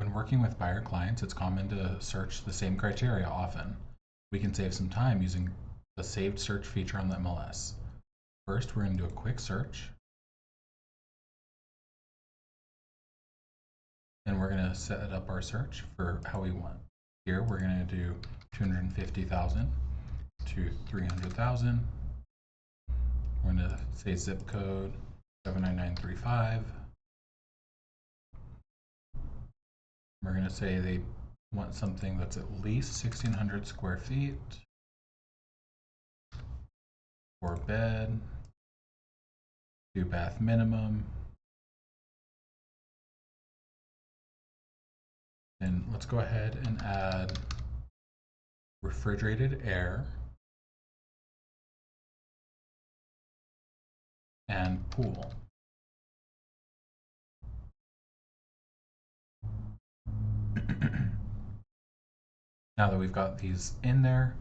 when working with buyer clients, it's common to search the same criteria often. We can save some time using the saved search feature on the MLS. First, we're going to do a quick search. And we're going to set up our search for how we want. Here, we're going to do 250,000 to 300,000. We're going to say zip code 79935. We're going to say they want something that's at least 1,600 square feet, 4-bed, 2-bath minimum. And let's go ahead and add refrigerated air and pool. Now that we've got these in there,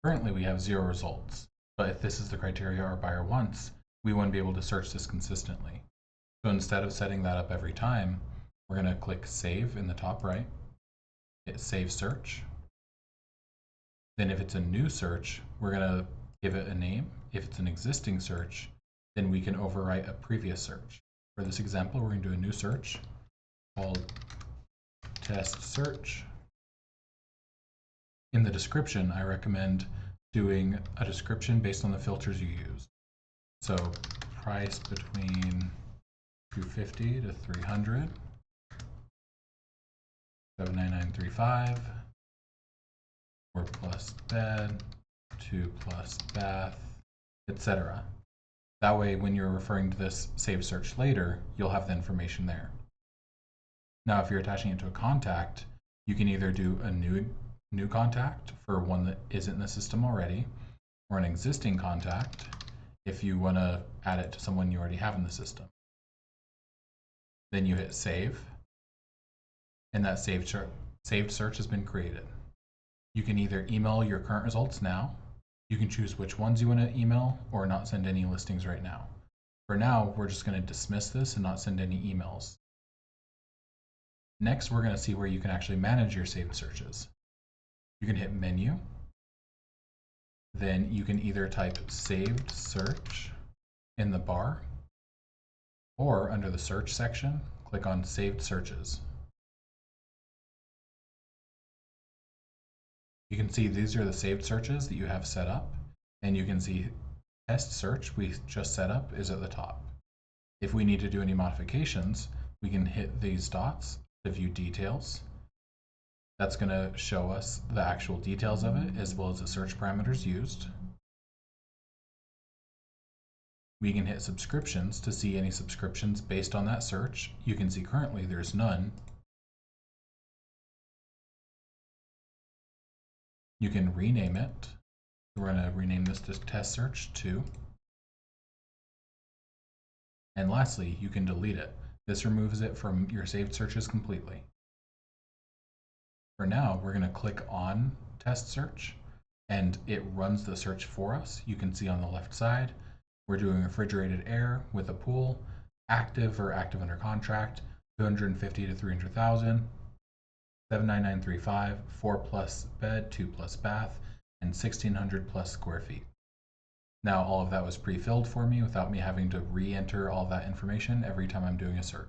currently we have 0 results. But if this is the criteria our buyer wants, we want to be able to search this consistently. So instead of setting that up every time, we're going to click Save in the top right, hit Save Search. Then if it's a new search, we're going to give it a name. If it's an existing search, then we can overwrite a previous search. For this example, we're going to do a new search called Test Search. In the description, I recommend doing a description based on the filters you use. So price between 250 to 300, 79935, 4+ bed, 2+ bath, etc. That way, when you're referring to this save search later, you'll have the information there. Now, if you're attaching it to a contact, you can either do a new contact for one that isn't in the system already, or an existing contact if you want to add it to someone you already have in the system. Then you hit save, and that saved search has been created. You can either email your current results now, you can choose which ones you want to email, or not send any listings right now. For now, we're just going to dismiss this and not send any emails. Next, we're going to see where you can actually manage your saved searches. You can hit Menu. Then you can either type Saved Search in the bar, or under the Search section, click on Saved Searches. You can see these are the saved searches that you have set up, and you can see Test Search we just set up is at the top. If we need to do any modifications, we can hit these dots to view details. That's going to show us the actual details of it as well as the search parameters used. We can hit subscriptions to see any subscriptions based on that search. You can see currently there's none. You can rename it. We're going to rename this to Test Search 2. And lastly, you can delete it. This removes it from your saved searches completely. For now, we're going to click on Test Search, and it runs the search for us. You can see on the left side, we're doing refrigerated air with a pool, active or active under contract, 250 to 300,000, 79935, 4+ bed, 2+ bath, and 1,600+ square feet. Now all of that was pre-filled for me without me having to re-enter all that information every time I'm doing a search.